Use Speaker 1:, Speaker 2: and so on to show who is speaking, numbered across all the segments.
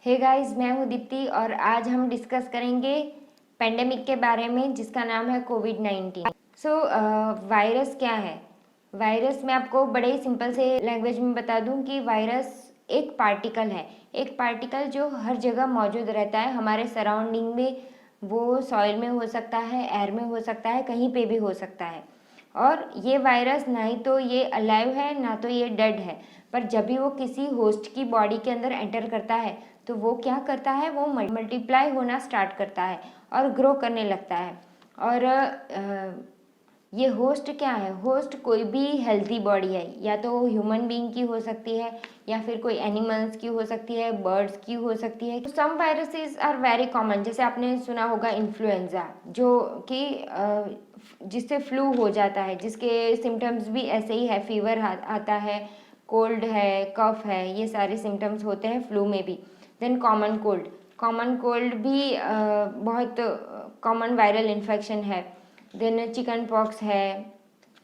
Speaker 1: Hey guys, मैं हूँ दीप्ति और आज हम डिस्कस करेंगे पेंडेमिक के बारे में जिसका नाम है कोविड-19। वायरस क्या है? वायरस मैं आपको बड़े ही सिंपल से लैंग्वेज में बता दूं कि वायरस एक पार्टिकल है। एक पार्टिकल जो हर जगह मौजूद रहता है हमारे सराउंडिंग में। वो सॉइल में हो सकता है, एयर में हो सकता है, कहीं पे भी हो सकता है। और ये वायरस ना ही तो ये अलाइव है ना तो ये डेड है, पर जब भी वो किसी होस्ट की बॉडी के अंदर एंटर करता है तो वो क्या करता है, वो मल्टीप्लाई होना स्टार्ट करता है और ग्रो करने लगता है। और ये होस्ट क्या है? होस्ट कोई भी हेल्थी बॉडी है, या तो ह्यूमन बीइंग की हो सकती है या फिर कोई एनिमल्स की हो सकती है, बर्ड्स की हो सकती है। Some viruses are very common, जैसे आपने सुना होगा इन्फ्लुएंजा, जो कि जिससे फ्लू हो जाता है, जिसके सिम्टम्स भी ऐसे ही है, फीवर आता है, कोल्ड है, कफ है, ये सारे सिम्टम्स होते हैं फ्लू में भी। देन कॉमन कोल्ड भी बहुत कॉमन वायरल इन्फेक्शन है। देन चिकन पॉक्स है,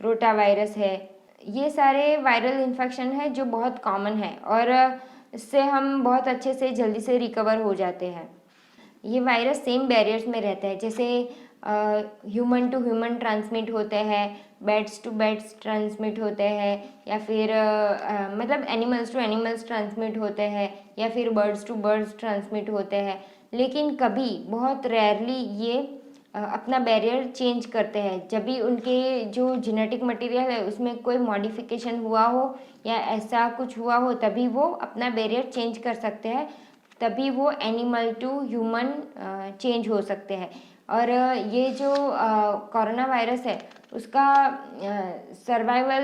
Speaker 1: रोटा वायरस है, ये सारे वायरल इन्फेक्शन है जो बहुत कॉमन है और इससे हम बहुत अच्छे से जल्दी से रिकवर हो जाते हैं। ये वायरस सेम बैरियर्स में रहते हैं, जैसे ह्यूमन टू ह्यूमन ट्रांसमिट होते हैं, बैट्स टू बैट्स ट्रांसमिट होते हैं, या फिर मतलब एनिमल्स टू एनिमल्स ट्रांसमिट होते हैं, या फिर बर्ड्स टू बर्ड्स ट्रांसमिट होते हैं। लेकिन कभी बहुत रेयरली ये अपना बैरियर चेंज करते हैं, जब भी उनके जो जेनेटिक मटेरियल है उसमें कोई मॉडिफिकेशन हुआ हो या ऐसा कुछ हुआ हो, तभी वो अपना बैरियर चेंज कर सकते हैं, तभी वो एनिमल टू ह्यूमन चेंज हो सकते हैं। और ये जो कोरोना वायरस है उसका सर्वाइवल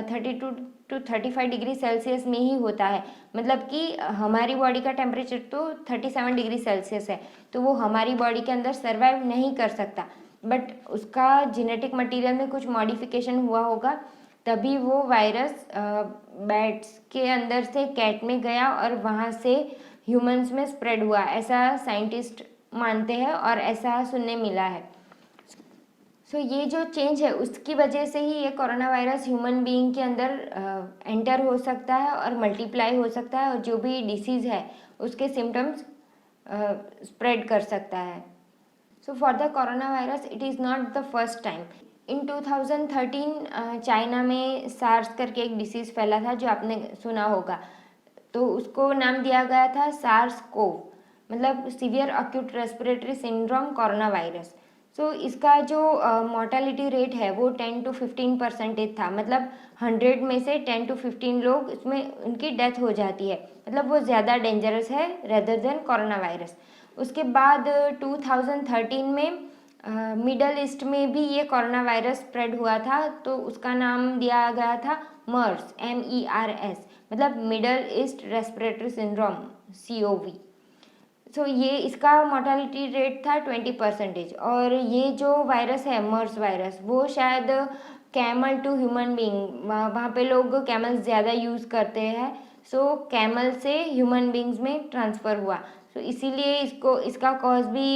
Speaker 1: 32 to 35 डिग्री सेल्सियस में ही होता है। मतलब कि हमारी बॉडी का टेम्परेचर तो 37 डिग्री सेल्सियस है, तो वो हमारी बॉडी के अंदर सर्वाइव नहीं कर सकता, बट उसका जेनेटिक मटेरियल में कुछ मॉडिफिकेशन हुआ होगा, तभी वो वायरस बैट्स के अंदर से कैट में गया और वहाँ से ह्यूमंस में स्प्रेड हुआ, ऐसा साइंटिस्ट मानते हैं और ऐसा सुनने मिला है। ये जो चेंज है उसकी वजह से ही ये कोरोना वायरस ह्यूमन बीइंग के अंदर एंटर हो सकता है और मल्टीप्लाई हो सकता है, और जो भी डिसीज़ है उसके सिम्टम्स स्प्रेड कर सकता है। For the corona virus it is not the first time. In 2013 China में सार्स करके एक डिसीज़ फैला था, जो आपने सुना होगा। तो उसको नाम दिया गया था सार्स कोव, मतलब severe acute respiratory syndrome corona virus. इसका जो मोर्टेलिटी रेट है वो 10 to 15% था, मतलब 100 में से 10 to 15 लोग इसमें उनकी डेथ हो जाती है, मतलब वो ज़्यादा डेंजरस है रेदर देन कोरोना वायरस। उसके बाद 2013 में मिडल ईस्ट में भी ये कोरोना वायरस स्प्रेड हुआ था, तो उसका नाम दिया गया था मर्स, MERS, मतलब middle east respiratory syndrome, COV। ये इसका मोर्टेलिटी रेट था 20%। और ये जो वायरस है मर्स वायरस, वो शायद कैमल टू ह्यूमन बीइंग, वहाँ पे लोग कैमल ज़्यादा यूज़ करते हैं, कैमल से ह्यूमन बीइंग्स में ट्रांसफ़र हुआ। इसीलिए इसका कॉज भी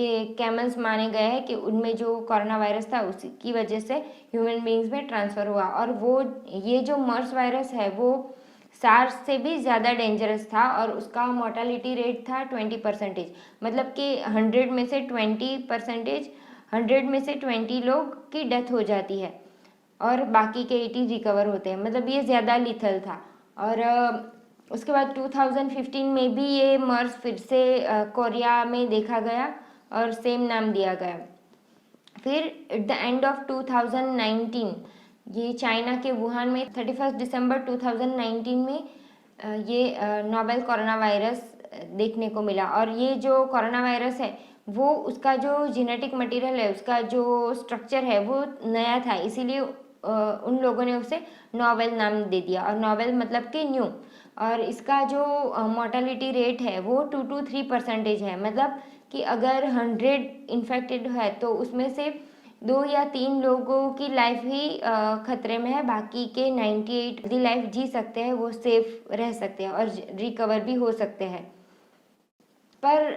Speaker 1: ये कैमल्स माने गए हैं कि उनमें जो कोरोना वायरस था उसकी वजह से ह्यूमन बीइंग्स में ट्रांसफ़र हुआ। और वो ये जो मर्स वायरस है वो सार्स से भी ज़्यादा डेंजरस था और उसका मोर्टेलिटी रेट था 20%, मतलब कि 100 में से 20%, 100 में से 20 लोग की डेथ हो जाती है और बाकी के 80 रिकवर होते हैं, मतलब ये ज़्यादा लिथल था। और उसके बाद 2015 में भी ये मर्स फिर से कोरिया में देखा गया और सेम नाम दिया गया। फिर एट द एंड ऑफ 2019 ये चाइना के वुहान में 31 दिसंबर 2019 में ये नोवेल कोरोना वायरस देखने को मिला। और ये जो कोरोना वायरस है वो उसका जो जेनेटिक मटेरियल है, उसका जो स्ट्रक्चर है वो नया था, इसीलिए उन लोगों ने उसे नोवेल नाम दे दिया, और नोवेल मतलब कि न्यू। और इसका जो मोर्टेलिटी रेट है वो 2 to 3% है, मतलब कि अगर 100 इन्फेक्टेड है तो उसमें से 2 या 3 लोगों की लाइफ ही खतरे में है, बाकी के 98 दी लाइफ जी सकते हैं, वो सेफ रह सकते हैं और रिकवर भी हो सकते हैं। पर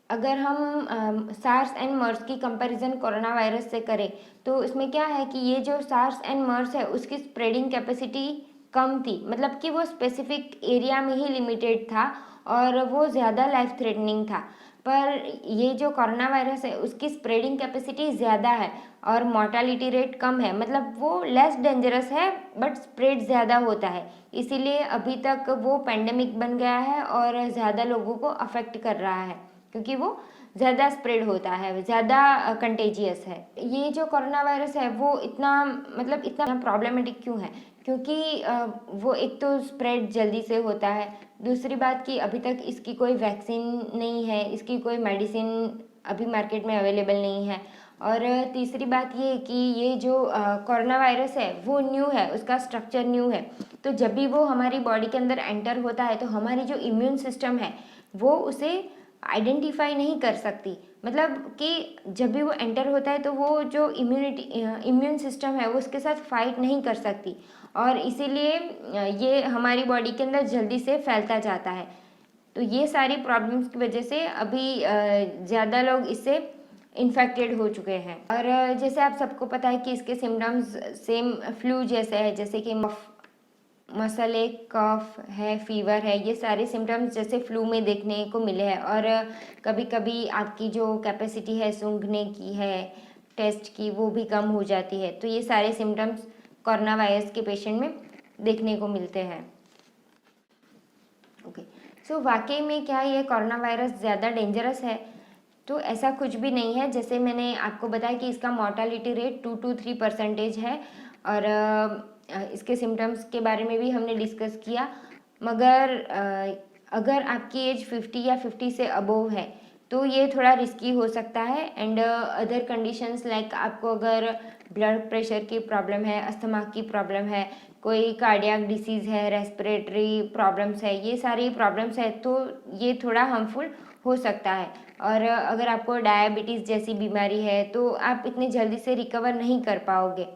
Speaker 1: अगर हम सार्स एंड मर्स की कंपैरिजन कोरोना वायरस से करें तो इसमें क्या है कि ये जो सार्स एंड मर्स है उसकी स्प्रेडिंग कैपेसिटी कम थी, मतलब कि वो स्पेसिफिक एरिया में ही लिमिटेड था और वो ज़्यादा लाइफ थ्रेटनिंग था। पर ये जो कोरोना वायरस है उसकी स्प्रेडिंग कैपेसिटी ज़्यादा है और मोर्टालिटी रेट कम है, मतलब वो लेस डेंजरस है बट स्प्रेड ज़्यादा होता है। इसीलिए अभी तक वो पेंडेमिक बन गया है और ज़्यादा लोगों को अफेक्ट कर रहा है, क्योंकि वो ज़्यादा स्प्रेड होता है, ज़्यादा कंटेजियस है। ये जो कोरोना वायरस है वो इतना प्रॉब्लमेटिक क्यों है? क्योंकि वो एक तो स्प्रेड जल्दी से होता है, दूसरी बात कि अभी तक इसकी कोई वैक्सीन नहीं है, इसकी कोई मेडिसिन अभी मार्केट में अवेलेबल नहीं है, और तीसरी बात ये कि ये जो कोरोना वायरस है वो न्यू है, उसका स्ट्रक्चर न्यू है। तो जब भी वो हमारी बॉडी के अंदर एंटर होता है तो हमारी जो इम्यून सिस्टम है वो उसे आइडेंटिफाई नहीं कर सकती, मतलब कि जब भी वो एंटर होता है तो वो जो इम्यून सिस्टम है वो उसके साथ फाइट नहीं कर सकती, और इसीलिए ये हमारी बॉडी के अंदर जल्दी से फैलता जाता है। तो ये सारी प्रॉब्लम्स की वजह से अभी ज़्यादा लोग इससे इन्फेक्टेड हो चुके हैं। और जैसे आप सबको पता है कि इसके सिम्टम्स सेम फ्लू जैसे है, जैसे कि मसल एक, कफ है, फीवर है, ये सारे सिम्टम्स जैसे फ्लू में देखने को मिले हैं। और कभी कभी आपकी जो कैपेसिटी है सूंघने की है, टेस्ट की, वो भी कम हो जाती है। तो ये सारे सिम्टम्स कोरोना वायरस के पेशेंट में देखने को मिलते हैं। ओके, सो वाकई में क्या ये कोरोना वायरस ज़्यादा डेंजरस है? तो ऐसा कुछ भी नहीं है। जैसे मैंने आपको बताया कि इसका मोर्टालिटी रेट 2 to 3% है, और इसके सिम्टम्स के बारे में भी हमने डिस्कस किया। मगर अगर आपकी एज 50 या 50 से अबोव है तो ये थोड़ा रिस्की हो सकता है। एंड अदर कंडीशंस लाइक आपको अगर ब्लड प्रेशर की प्रॉब्लम है, अस्थमा की प्रॉब्लम है, कोई कार्डियक डिसीज़ है, रेस्पिरेटरी प्रॉब्लम्स है, ये सारी प्रॉब्लम्स है तो ये थोड़ा हार्मफुल हो सकता है। और अगर आपको डायबिटीज़ जैसी बीमारी है तो आप इतनी जल्दी से रिकवर नहीं कर पाओगे।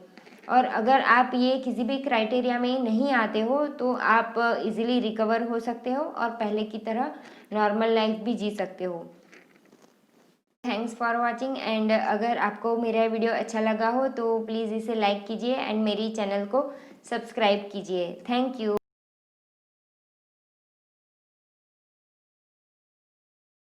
Speaker 1: और अगर आप ये किसी भी क्राइटेरिया में नहीं आते हो तो आप इजीली रिकवर हो सकते हो और पहले की तरह नॉर्मल लाइफ भी जी सकते हो। Thanks for watching. एंड अगर आपको मेरा वीडियो अच्छा लगा हो तो प्लीज़ इसे लाइक कीजिए एंड मेरी चैनल को सब्सक्राइब कीजिए। Thank you.